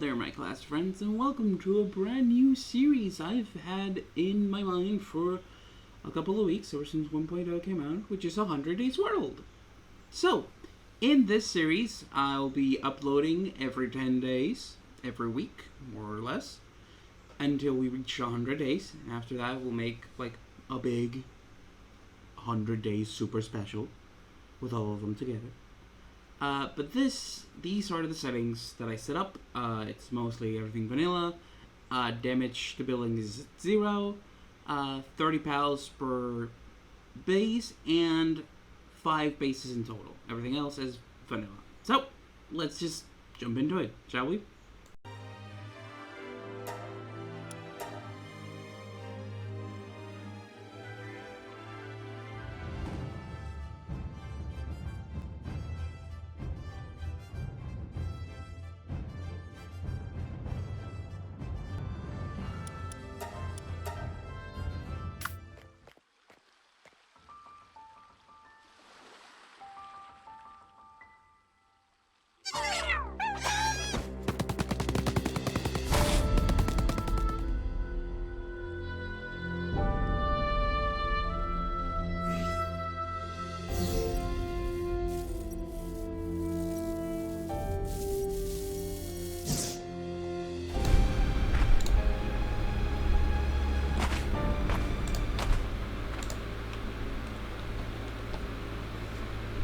there, my class friends, and welcome to a brand new series I've had in my mind for a couple of weeks, ever since 1.0 came out, which is 100 Days World. So, in this series, I'll be uploading every 10 days, every week, more or less, until we reach 100 days. And after that, we'll make, like, a big 100 days super special with all of them together. But these are the settings that I set up. It's mostly everything vanilla. Damage to building is 0. 30 pals per base, and 5 bases in total. Everything else is vanilla. So, let's just jump into it, shall we?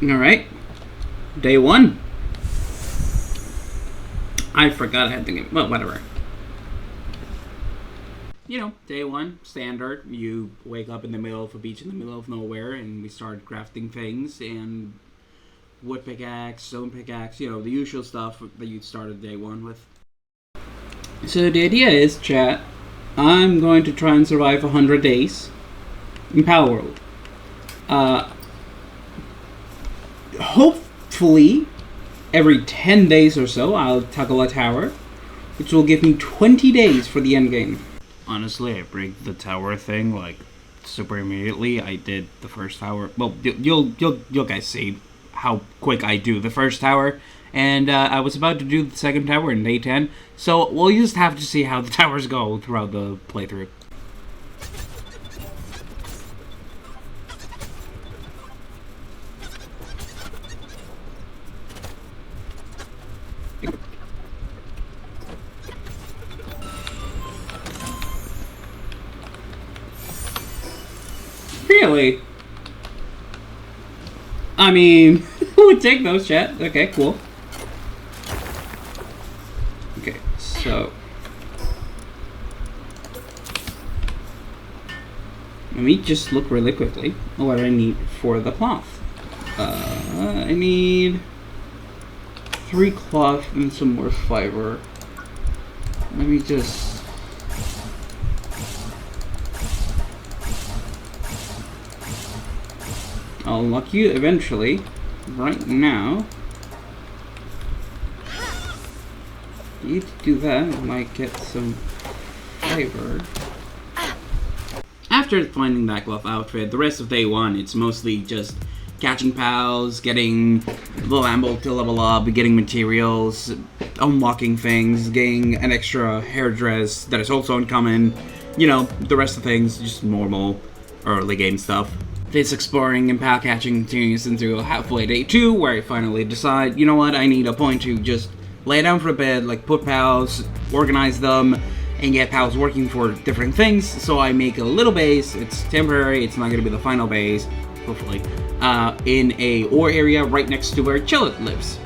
Alright, day 1. I forgot I had the game. Well, whatever. You know, day 1, standard. You wake up in the middle of a beach in the middle of nowhere, and we start crafting things, and wood pickaxe, stone pickaxe, you know, the usual stuff that you'd start day 1 with. So the idea is, chat, I'm going to try and survive 100 days in Palworld. Hopefully, every 10 days or so, I'll tackle a tower, which will give me 20 days for the endgame. Honestly, I break the tower thing, like, super immediately. I did the first tower. Well, you'll guys see how quick I do the first tower, and I was about to do the second tower in day 10, so we'll just have to see how the towers go throughout the playthrough. Really? I mean, who would take those, chat? Okay, cool. Okay, so let me just look really quickly what I need for the cloth. I need 3 cloth and some more fiber. Let me just... I'll unlock you eventually. Right now, need to do that. I might get some fiber. After finding that cloth outfit, the rest of day 1, it's mostly just catching pals, getting the Lambo to level up, getting materials, unlocking things, getting an extra hairdress that is also uncommon. You know, the rest of things, just normal early game stuff. This exploring and pal catching continues into halfway day 2, where I finally decide, you know what, I need a point to just lay down for a bit, like put pals, organize them, and get pals working for different things. So I make a little base. It's temporary, it's not going to be the final base, hopefully, in a ore area right next to where Chillet lives.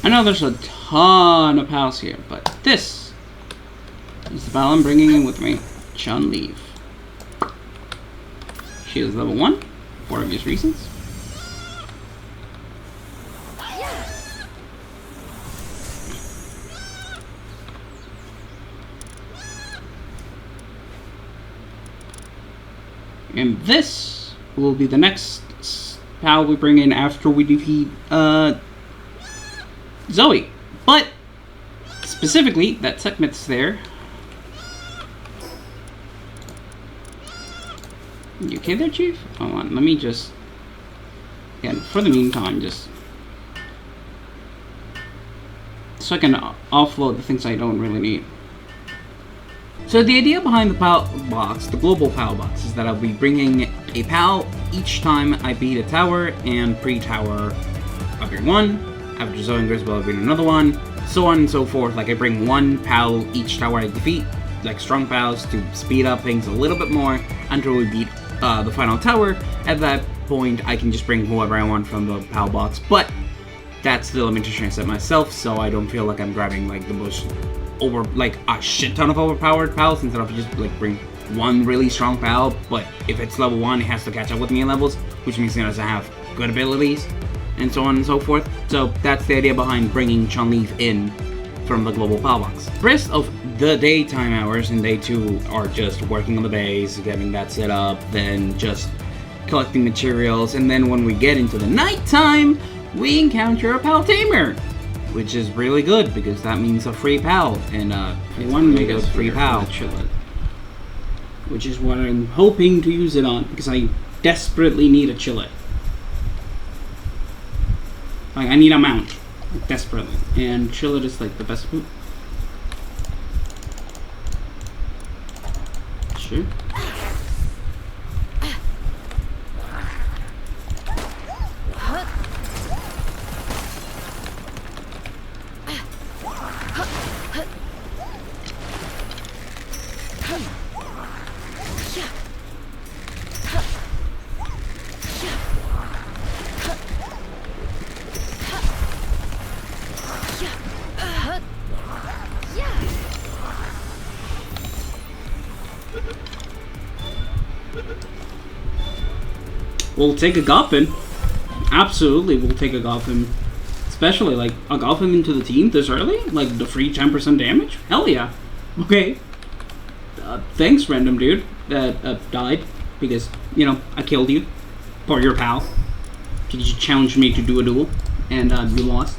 I know there's a ton of pals here, but this is the pal I'm bringing in with me, Chun-Li. She is level 1, for obvious reasons. And this will be the next pal we bring in after we defeat Zoe. But specifically, that Sekhmet's there. You okay there, Chief? Hold on, let me just... Again, for the meantime, just... So I can offload the things I don't really need. So the idea behind the PAL box, the global PAL box, is that I'll be bringing a PAL each time I beat a tower, and pre-tower I'll bring one, after Zoe and Griswold I'll bring another one, so on and so forth. Like I bring one PAL each tower I defeat, like strong PALs to speed up things a little bit more until we beat the final tower. At that point I can just bring whoever I want from the PAL box, but that's the limitation I set myself, so I don't feel like I'm grabbing like the most like a shit ton of overpowered pals instead of just like bring one really strong pal. But if it's level 1, it has to catch up with me in levels, which means it doesn't have good abilities and so on and so forth. So that's the idea behind bringing Chun-Li in from the global pal box. The rest of the daytime hours in day 2 are just working on the base, getting that set up, then just collecting materials, and then when we get into the nighttime we encounter a pal tamer, which is really good because that means a free pal, and one mega free pal, which is what I'm hoping to use it on because I desperately need a chillet. Like I need a mount, like, desperately, and chillet is like the best food. Sure. We'll take a Goffin. Absolutely, we'll take a Goffin. Especially, like, a Goffin into the team this early? Like, the free 10% damage? Hell yeah. Okay. Thanks, random dude that died. Because, you know, I killed you. For your pal. Because you challenged me to do a duel. And you lost.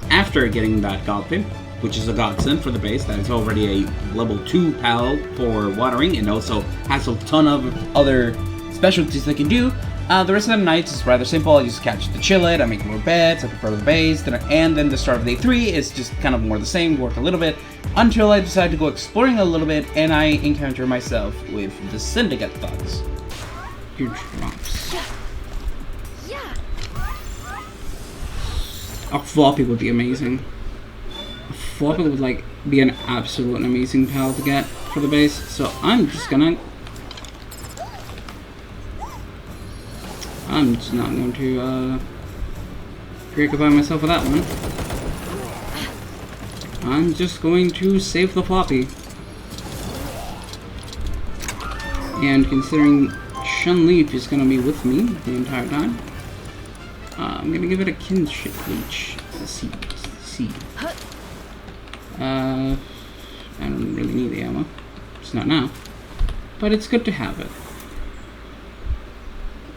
After getting that Goffin, which is a godsend for the base, that is already a level 2 pal for watering, and also has a ton of other specialties they can do. The rest of the nights is rather simple. I just catch the chillet, I make more beds, I prepare the base, and then the start of day 3 is just kind of more the same, work a little bit, until I decide to go exploring a little bit, and I encounter myself with the Syndicate thugs. Huge drops. A floppy would be amazing. A floppy would like be an absolute amazing pal to get for the base. So I'm just not going to preoccupy myself with that one. I'm just going to save the floppy. And considering Chun-Li is going to be with me the entire time, I'm going to give it a kinship leech. See. I don't really need the ammo. It's not now. But it's good to have it.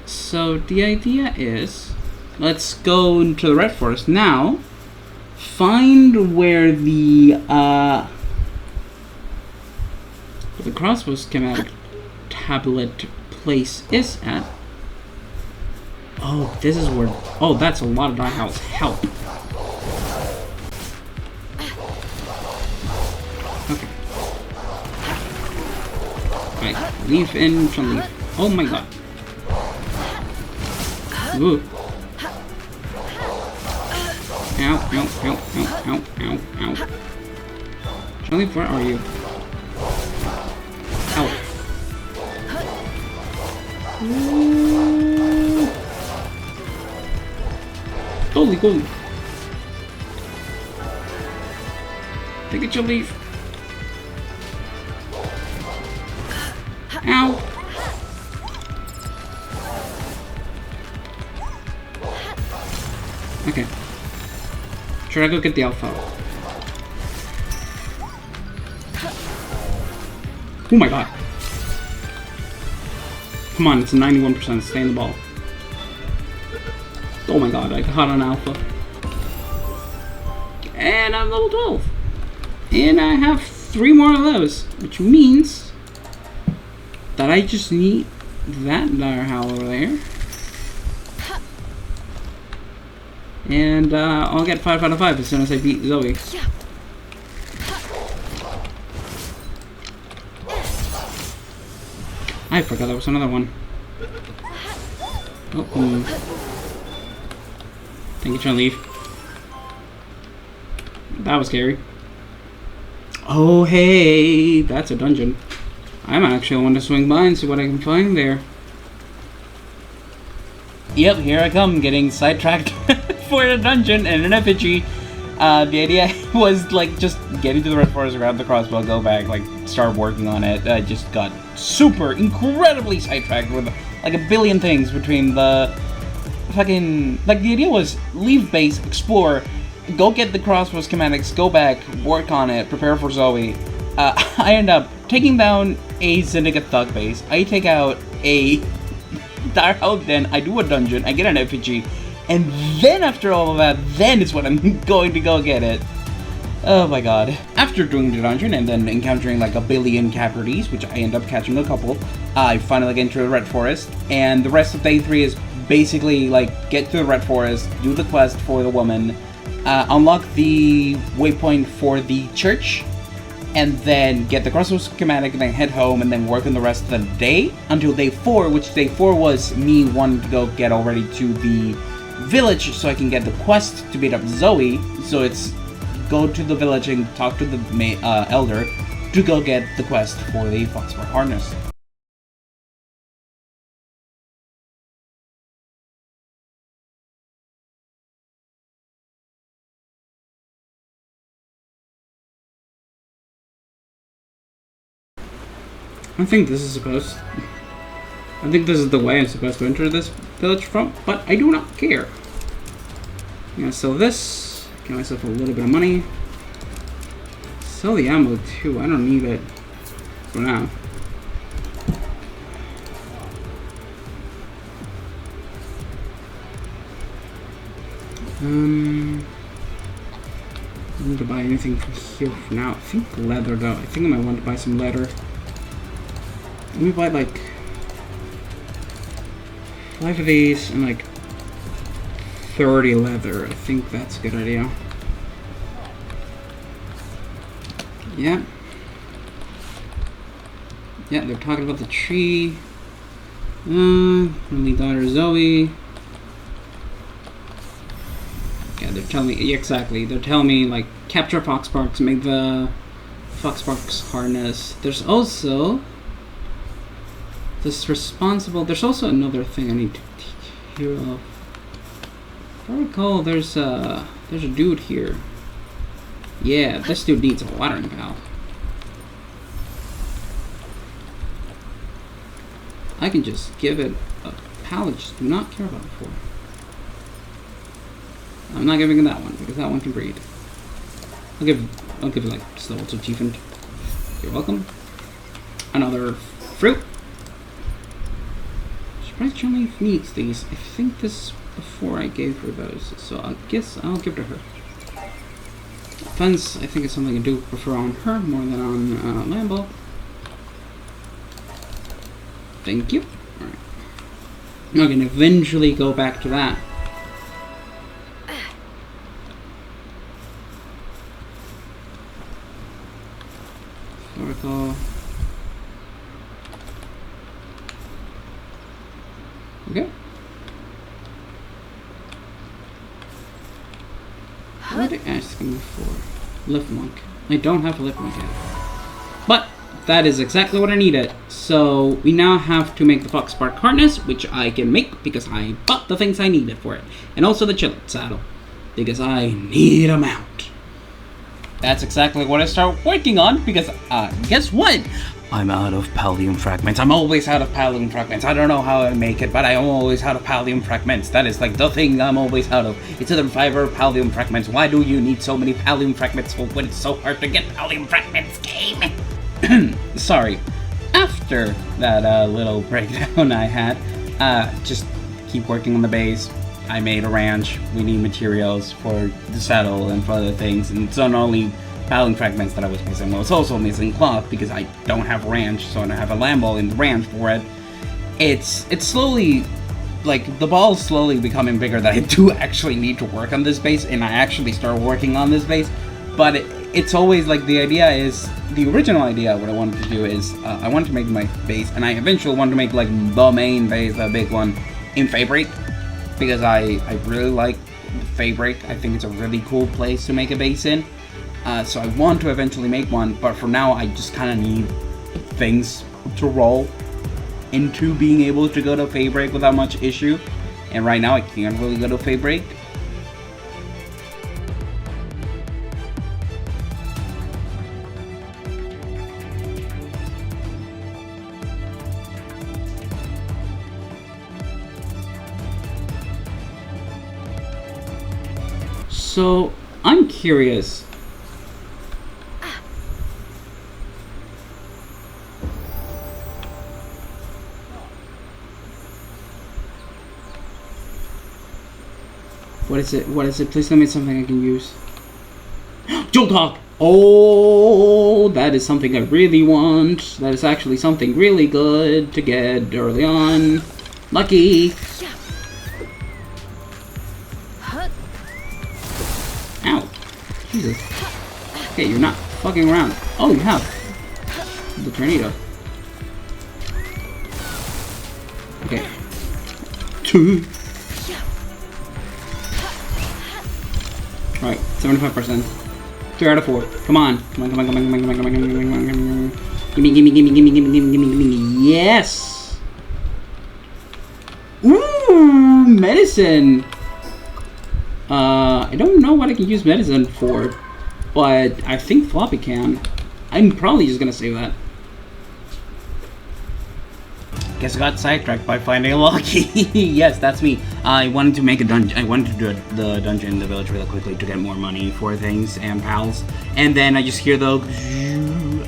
So the idea is, let's go into the Red Forest now. Find where the crossbow schematic tablet place is at. Oh, this is where... Oh, that's a lot of die house. Help. Okay. Right, leave in Chun-Li. Oh my god. Ooh. Ow. Chun-Li, where are you? Ow. Ooh. Holy holy. Take it, your leaf. Ow. Okay. Should I go get the alpha? Oh my god. Come on, it's a 91%. Stay in the ball. Oh my god, I caught an alpha. And I'm level 12. And I have 3 more of those. Which means that I just need that dire howl over there. And I'll get 5 out of 5 as soon as I beat Zoe. I forgot there was another one. Oh, Thank you, Chun-Li. That was scary. Oh, hey, that's a dungeon. I'm actually want to swing by and see what I can find there. Yep, here I come, getting sidetracked for a dungeon and an effigy. The idea was like just get into the Red Forest, grab the crossbow, go back, like start working on it. I just got super incredibly sidetracked with like a billion things between the fucking like the idea was leave base, explore, go get the crossbow schematics, go back, work on it, prepare for Zoe. I end up taking down a Syndicate Thug base. I take out a Dire Howl Den, I do a dungeon, I get an effigy. And then after all of that, then is when I'm going to go get it. Oh my god. After doing the dungeon and then encountering like a billion Caprides, which I end up catching a couple, I finally get into the Red Forest. And the rest of day 3 is basically like get to the Red Forest, do the quest for the woman, unlock the waypoint for the church, and then get the crossbow schematic and then head home and then work on the rest of the day until day 4, which day 4 was me wanting to go get already to the village so I can get the quest to beat up Zoe. So it's go to the village and talk to the elder to go get the quest for the Foxbar harness. I think this is supposed... I think this is the way I'm supposed to enter this village from, but I do not care. I'm gonna sell this, get myself a little bit of money. Sell the ammo too, I don't need it for now. I don't need to buy anything from here for now. I think leather though, I think I might want to buy some leather. Let me buy like 5 of these and like 30 leather. I think that's a good idea. Yeah. Yeah, they're talking about the tree. Only daughter Zoe. Yeah, they're telling me, exactly. They're telling me like capture Foxbarks, make the Foxbarks harness. There's also this responsible. There's also another thing I need to take care of. If I recall, there's a dude here. Yeah, this dude needs a watering valve. I can just give it a pallet. Just do not care about it before. I'm not giving it that one because that one can breed. I'll give it like just level 2 achievement. You're welcome. Another fruit. Surprise Chun-Li needs these. I think this is before I gave her those, so I guess I'll give it to her. Fence, I think it's something I do prefer on her more than on Lambo. Thank you. Alright. I can eventually go back to that. Oracle. Okay. What are they asking me for? Lift monk. I don't have a lift monk yet. But that is exactly what I needed. So we now have to make the Fox Spark harness, which I can make because I bought the things I needed for it. And also the Chillet saddle, because I need a mount. That's exactly what I start working on, because guess what? I'm out of Pallium fragments. I'm always out of Pallium fragments. I don't know how I make it, but I'm always out of Pallium fragments. That is like the thing I'm always out of. It's either fiber or Pallium fragments. Why do you need so many Pallium fragments when it's so hard to get Pallium fragments, game? Sorry. After that little breakdown I had, just keep working on the base. I made a ranch. We need materials for the saddle and for other things, and it's not only Pallium fragments that I was missing. I was also missing cloth because I don't have ranch, so I don't have a lamb ball in the ranch for it. It's slowly, like, the ball's slowly becoming bigger that I do actually need to work on this base, and I actually start working on this base, but it's always, like, the original idea, what I wanted to do is, I wanted to make my base, and I eventually wanted to make, like, the main base, the big one, in Fabric, because I really like Fabric. I think it's a really cool place to make a base in. So I want to eventually make one, but for now I just kind of need things to roll into being able to go to Fabric without much issue. And right now I can't really go to Fabric. So I'm curious. What is it? What is it? Please tell me it's something I can use. Jolt Hawk! Oh, that is something I really want. That is actually something really good to get early on. Lucky! Ow. Jesus. Okay, you're not fucking around. Oh, you have the tornado. Okay. 2. Right, 75%. 3 out of 4. Come on. Come on, come on, come on, come on, come on, come on, come on, come on, come on. Gimme, gimme, gimme, gimme, gimme, gimme, gimme, gimme. Yes! Ooh, medicine! I don't know what I can use medicine for, but I think Floppy can. I'm probably just gonna save that. Guess I got sidetracked by finding a Lucky. Yes, that's me. I wanted to make a dungeon. I wanted to do the dungeon in the village really quickly to get more money for things and pals. And then I just hear the.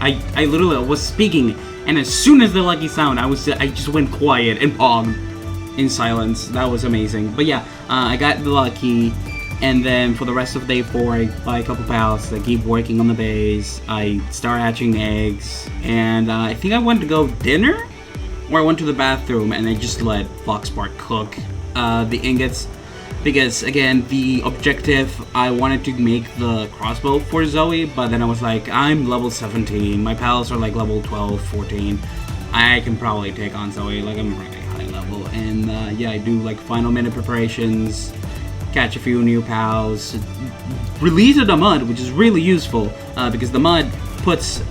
I literally was speaking, and as soon as the Lucky sound, I just went quiet and paused in silence. That was amazing. But yeah, I got the Lucky, and then for the rest of day 4, I buy a couple pals. I keep working on the base. I start hatching eggs, and I think I went to go dinner. Or I went to the bathroom and I just let Foxspark cook the ingots, because again, the objective, I wanted to make the crossbow for Zoe, but then I was like, I'm level 17, my pals are like level 12, 14, I can probably take on Zoe, like I'm really high level, and yeah, I do like final minute preparations, catch a few new pals, release the mud, which is really useful, because the mud puts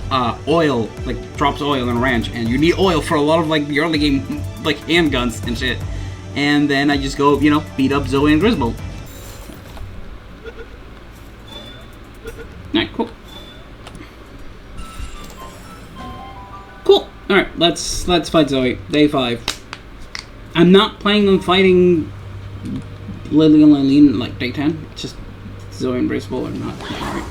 oil, like drops oil in a ranch, and you need oil for a lot of like the early game like handguns and shit. And then I just go, you know, beat up Zoe and Griswold. Alright, cool. Cool. Alright, let's fight Zoe. Day 5. I'm not planning on fighting Lily and Lilene like day 10. It's just Zoe and Griswold are not. Alright.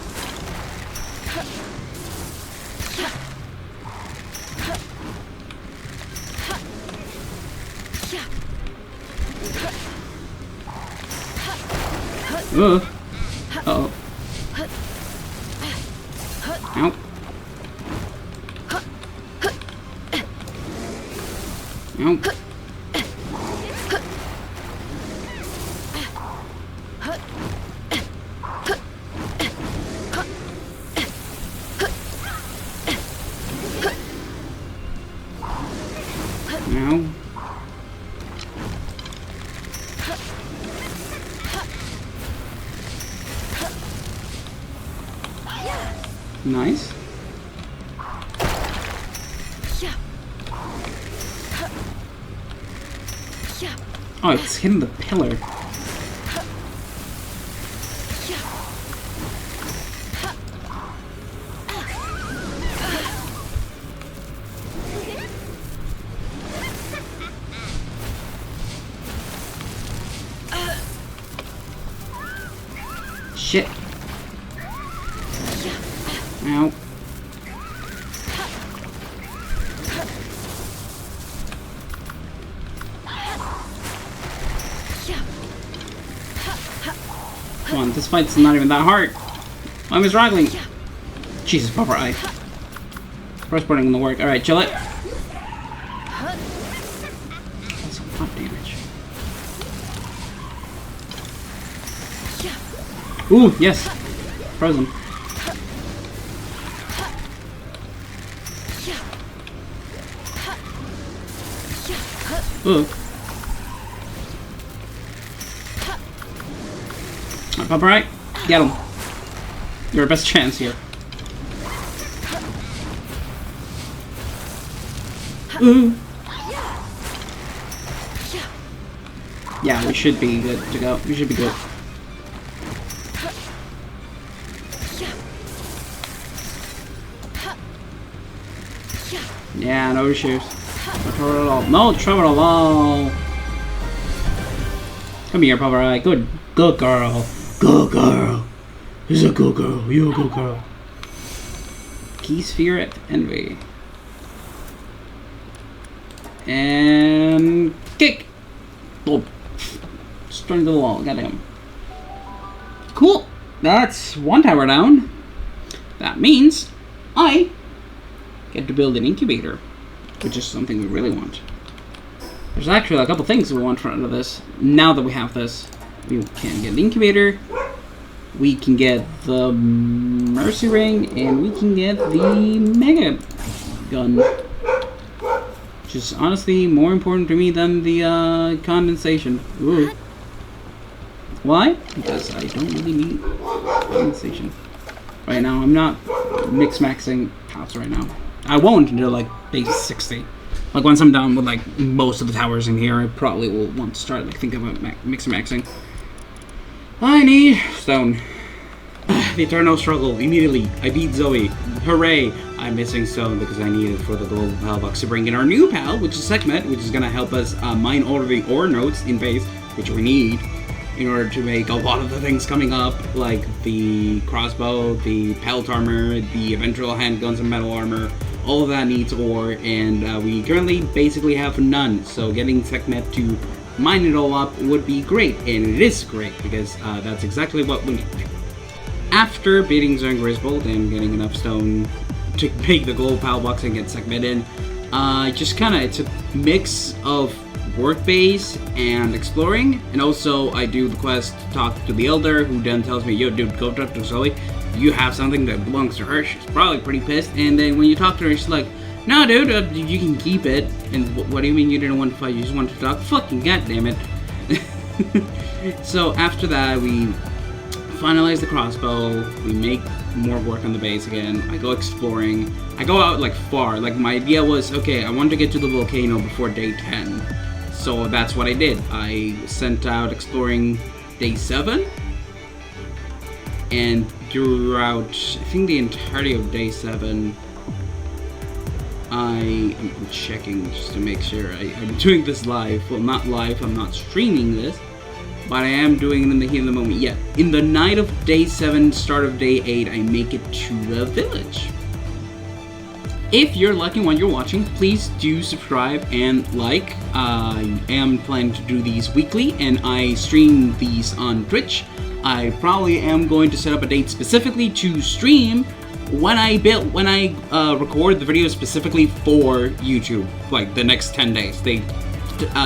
Uh-oh. Ow. Ow. Ow. Nice. Oh, it's hitting the pillar. Shit. Ow. Come on, this fight's not even that hard. Why am I struggling? Jesus, proper eye. First burning in the work. Alright, chill it. That's a lot of damage. Ooh, yes. Frozen. Ooh. Alright, get him. Your best chance here. Ooh. Yeah, we should be good to go. We should be good. Yeah, no issues. No trouble at all. No trouble at all. Come here, Papa Eye. Good girl. Good girl. You're a good girl. You're a good girl. Key Sphere at Envy. And kick. Oh, straight into the wall. Goddamn. Cool. That's one tower down. That means I get to build an incubator, which is something we really want. There's actually a couple things we want out of this. Now that we have this, we can get the incubator, we can get the mercy ring, and we can get the mega gun, which is honestly more important to me than the condensation. Ooh. Why? Because I don't really need condensation right now. I'm not mix-maxing paths right now. I won't until like base 60. Like once I'm done with like most of the towers in here, I probably will want to start like thinking about mix-maxing. I need stone. The eternal struggle. Immediately, I beat Zoe. Hooray! I'm missing stone because I need it for the global pal box to bring in our new pal, which is Sekhmet, which is gonna help us mine all of the ore nodes in base, which we need in order to make a lot of the things coming up, like the crossbow, the pelt armor, the eventual handguns and metal armor. All of that needs ore, and we currently basically have none, so getting Sekhmet to mine it all up would be great, and it is great, because that's exactly what we need. After beating Zone Griswold and getting enough stone to make the gold pal box and get Sekhmet in, just kinda, it's a mix of work base and exploring, and also I do the quest to talk to the elder, who then tells me, yo dude, go talk to Zoe, you have something that belongs to her. She's probably pretty pissed, and then when you talk to her, she's like, no dude, you can keep it. And what do you mean you didn't want to fight, you just wanted to talk? Fucking goddammit. So after that, we finalize the crossbow, we make more work on the base again, I go exploring, I go out like far, like my idea was, okay, I want to get to the volcano before day 10, so that's what I did. I sent out exploring day 7, and throughout, I think the entirety of day 7, I'm checking just to make sure I'm doing this live. Well, not live, I'm not streaming this, but I am doing it in the heat of the moment. Yeah, in the night of day 7, start of day 8, I make it to the village. If you're liking what you're watching, please do subscribe and like. I am planning to do these weekly, and I stream these on Twitch. I probably am going to set up a date specifically to stream when I record the video specifically for YouTube, like the next 10 days, day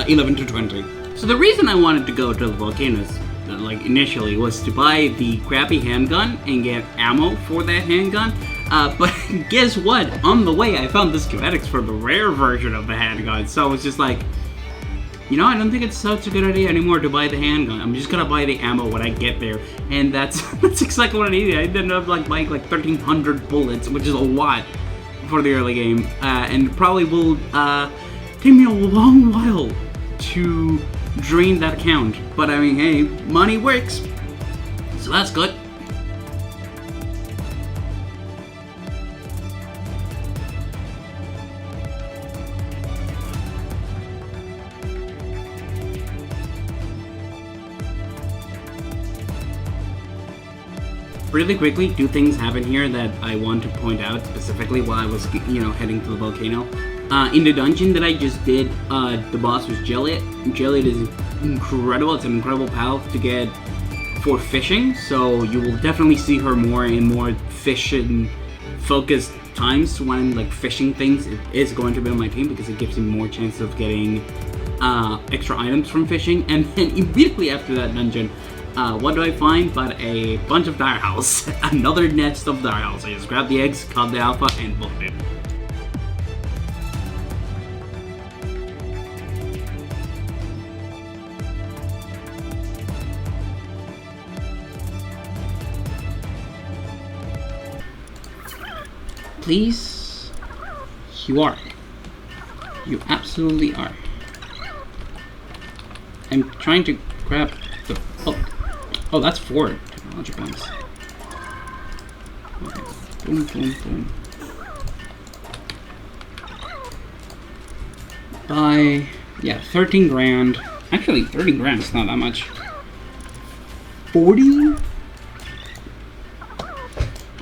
11 to 20. So the reason I wanted to go to the volcanoes, like initially, was to buy the crappy handgun and get ammo for that handgun. But guess what? On the way, I found the schematics for the rare version of the handgun, so it's just like, you know, I don't think it's such a good idea anymore to buy the handgun. I'm just gonna buy the ammo when I get there, and that's exactly what I needed. I ended up like buying like 1,300 bullets, which is a lot for the early game, and probably will take me a long while to drain that account. But I mean, hey, money works, so that's good. Really quickly, two things happen here that I want to point out specifically while I was, heading to the volcano. In the dungeon that I just did, the boss was Jelliet. Jelliet is incredible. It's an incredible pal to get for fishing, so you will definitely see her more in more fishing focused times when like fishing things. It is going to be on my team because it gives me more chances of getting extra items from fishing. And then immediately after that dungeon, what do I find but a bunch of dire owls. Another nest of dire owls. I just grabbed the eggs, caught the alpha, and booked it. Please? You are. You absolutely are. I'm trying to grab the... Oh, that's 4 technology points. Okay. Boom, boom, boom. By... Yeah, 13 grand. Actually, 13 grand is not that much. 40?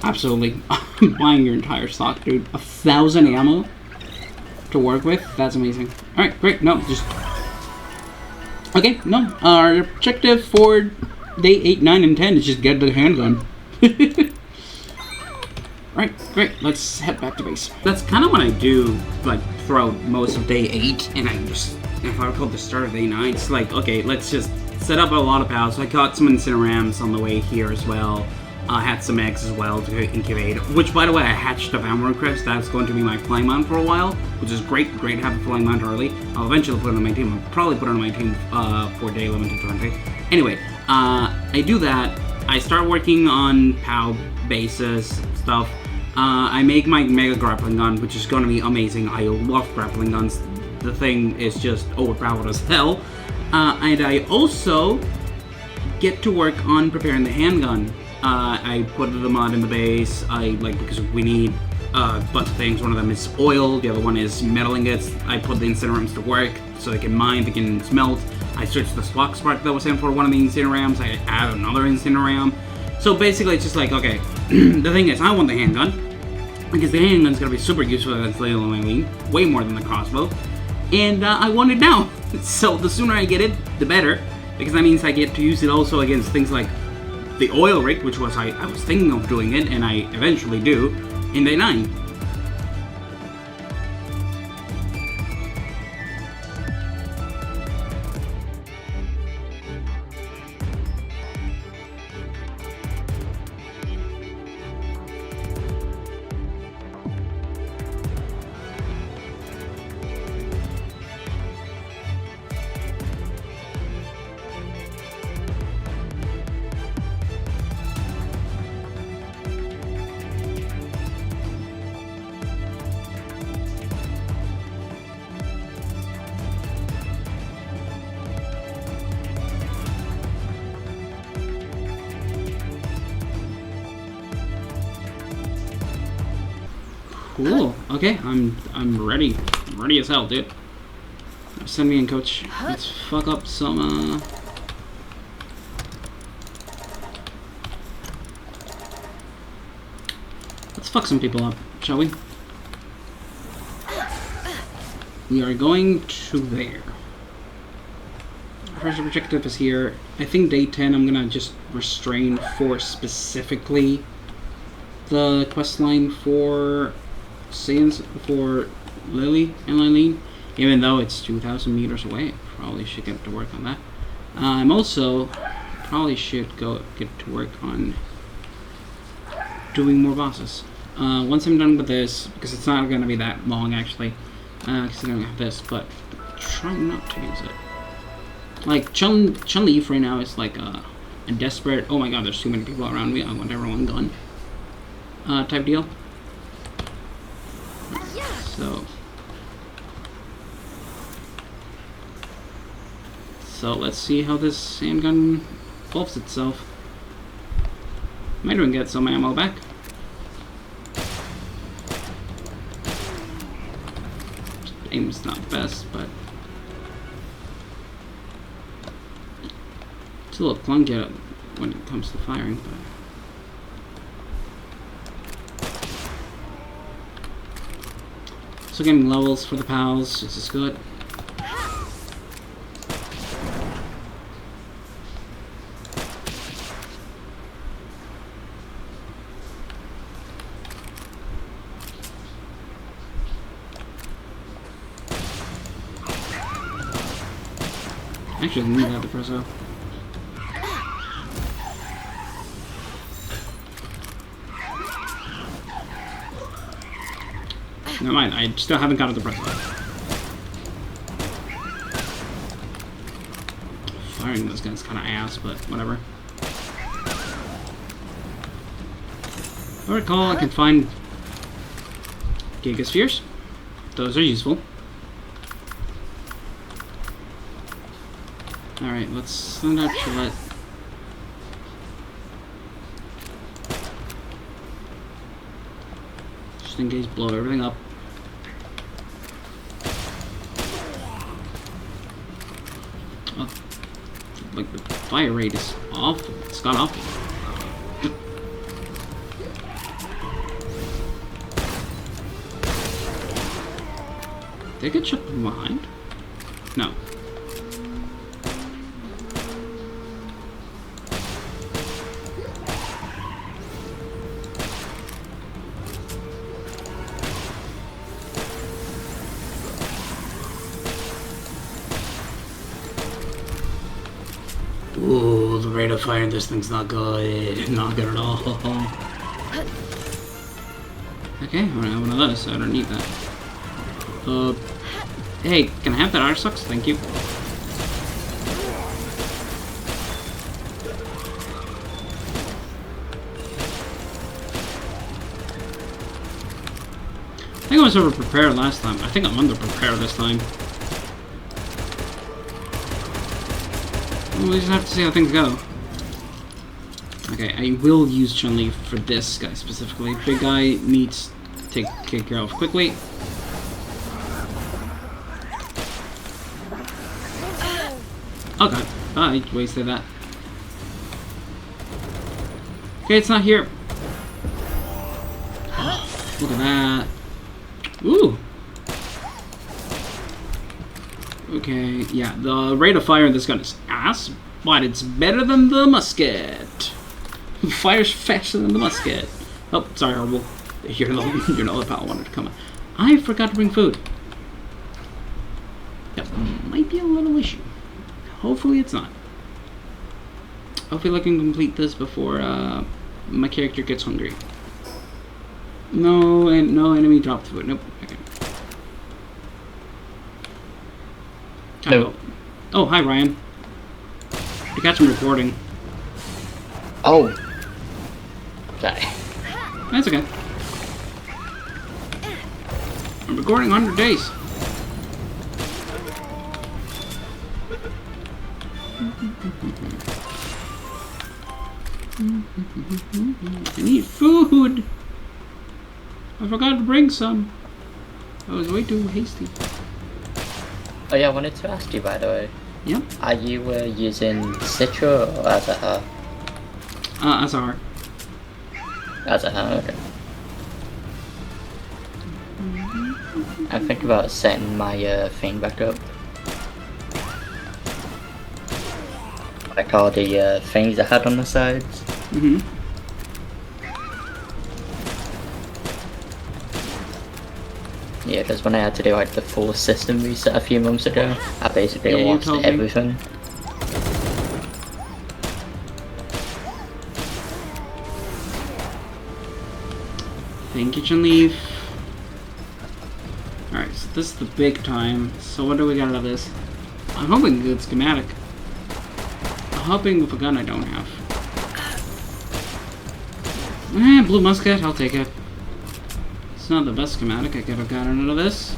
Absolutely. I'm buying your entire stock, dude. 1,000 ammo to work with? That's amazing. Alright, great. No, just... Okay, no. Our objective for day 8, 9, and 10 is just get the handgun. Right, great. Let's head back to base. That's kind of what I do, like, throughout most of day 8, and I just... If I recall the start of day 9, it's like, okay, let's just set up a lot of pals. I caught some incinerams on the way here as well. I had some eggs as well to incubate, which, by the way, I hatched a Palworld crest. That's going to be my flying mount for a while, which is great. Great to have a flying mount early. I'll eventually put it on my team. I'll probably put it on my team for day 11 to 20. Anyway, I do that. I start working on POW bases stuff. I make my mega grappling gun, which is going to be amazing. I love grappling guns. The thing is just overpowered as hell. And I also get to work on preparing the handgun. I put the mod in the base, because we need a bunch of things. One of them is oil, the other one is metal ingots. I put the incinerams to work so they can mine, they can smelt. I switched the spark that was in for one of the incinerams, I add another incineram. So basically it's just like, okay, the thing is, I want the handgun, because the handgun's gonna be super useful against Lethal and Eileen, way more than the crossbow. And I want it now, so the sooner I get it, the better, because that means I get to use it also against things like the oil rig, which was I was thinking of doing it, and I eventually do, in day 9. Cool. Okay, I'm ready. I'm ready as hell, dude. Send me in, coach. Let's fuck up some let's fuck some people up, shall we? We are going to there. First objective is here. I think day 10 I'm gonna just restrain for specifically the quest line for for Lily and Eileen, even though it's 2,000 meters away. Probably should get to work on that. I'm also probably should get to work on doing more bosses. Once I'm done with this, because it's not going to be that long actually, because I'm going to have this, but try not to use it. Like Chun-Li right now is like a desperate, oh my god, there's too many people around me, I want everyone gone type deal. So So let's see how this handgun evolves itself. Might even get some ammo back. Aim's not best, but it's a little clunky when it comes to firing. But so getting levels for the pals, this is good. Actually, I need that the presso. Never mind, I still haven't got it the presso. Firing this gun's kind of ass, but whatever. If I recall, I can find Gigaspheres. Those are useful. Alright, let's send out Gillette. Just in case, blow everything up. Oh, like the fire rate is awful. It's gone awful. Did I get shot from behind? No. Ooh, the rate of fire in this thing's not good. Not good at all. Okay, I'm gonna have one of those. I don't need that. Hey, can I have that Arsucks? Thank you. I think I was over-prepared last time. I think I'm under-prepared this time. We just have to see how things go. Okay, I will use Chun-Li for this guy specifically. Big guy needs to take care of quickly. Oh god, I wasted that. Okay, it's not here. Oh, look at that. Ooh. Okay, yeah, the rate of fire in this gun is ass, but it's better than the musket. Fires faster than the musket. Oh, sorry, Horrible. You're the pal wanted to come on. I forgot to bring food. That might be a little issue. Hopefully it's not. Hopefully I can complete this before my character gets hungry. No, and no enemy dropped food. Nope. Okay. Hello. Oh, hi Ryan. I got some recording. Oh. Sorry. That's okay. I'm recording 100 days. I need food. I forgot to bring some. I was way too hasty. Oh yeah, I wanted to ask you, by the way. Yep. Are you using Citra or Azahar? Azahar. Azahar, okay. I think about setting my thing back up. Like all the things I had on the sides. Mm-hmm. Yeah, because when I had to do like the full system reset a few months ago, I basically lost everything. Thank you, Chun-Li. Alright, so this is the big time. So what do we got out of this? I'm hoping good schematic. I'm hoping with a gun I don't have. Blue musket, I'll take it. It's not the best schematic I could have gotten out of this.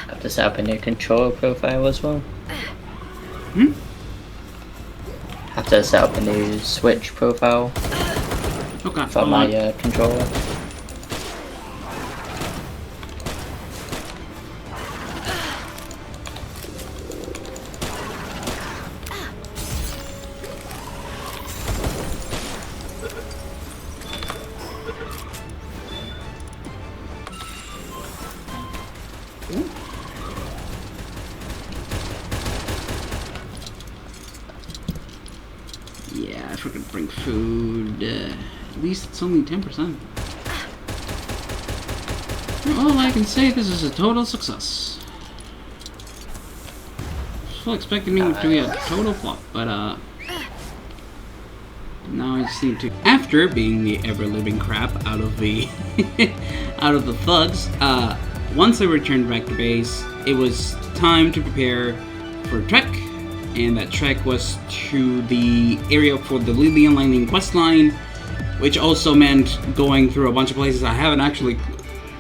Have to set up a new controller profile as well. Hmm? Have to set up a new Switch profile Okay. for my controller. Yeah, I forgot to bring food. At least it's only 10%. All I can say, this is a total success. Still expecting me to be a total flop, but now I just need to. After being the ever-living crap out of the out of the thugs, once I returned back to base, it was time to prepare for a trek. And that trek was to the area for the Lily and Lightning questline, which also meant going through a bunch of places I haven't actually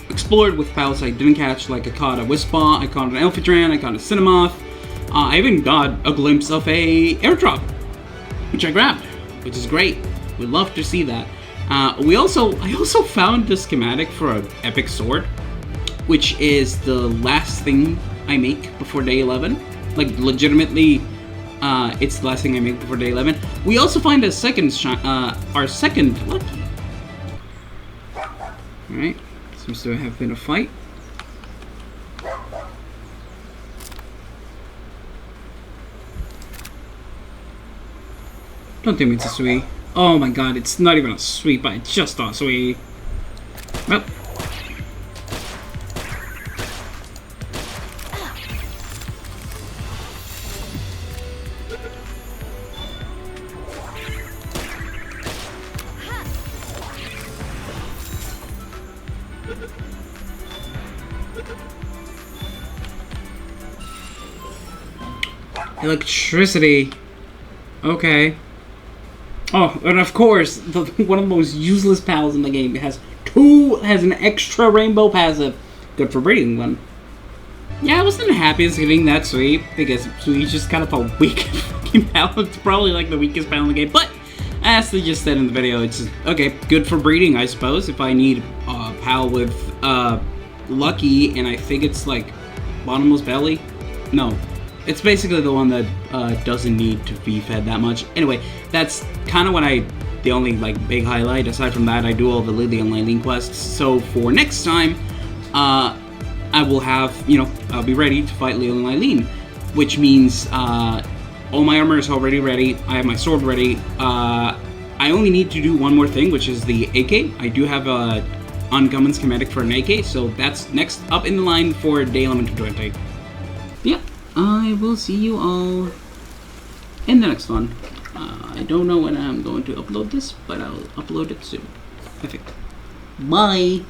explored with pals I didn't catch. Like I caught a Wispa, I caught an Elfidran, I caught a Cinnamoth. I even got a glimpse of a airdrop, which I grabbed, which is great. We'd love to see that. I also found the schematic for an epic sword, which is the last thing I make before day 11. Like legitimately. It's the last thing I make before day 11. We also find a our second lucky. Alright, seems to have been a fight. Don't tell me it's a sweet. Oh my god, it's not even a sweet, but it's just a sweet. Well. Electricity. Okay. Oh, and of course, one of the most useless pals in the game has an extra rainbow passive. Good for breeding one. Yeah, I wasn't happy as getting that sweep because Sweet's just kind of a weak fucking pal. It's probably like the weakest pal in the game, but as they just said in the video, it's just, okay, good for breeding, I suppose. If I need a pal with Lucky, and I think it's like Bottomless Belly. No. It's basically the one that doesn't need to be fed that much. Anyway, that's kind of the only like big highlight. Aside from that, I do all the Lily and Lightning quests. So for next time, I will have, I'll be ready to fight Lily and Eileen, which means all my armor is already ready. I have my sword ready. I only need to do one more thing, which is the AK. I do have a uncommon schematic for an AK, so that's next up in the line for day 11 to 20. Yeah. I will see you all in the next one. I don't know when I'm going to upload this, but I'll upload it soon. Perfect. Bye!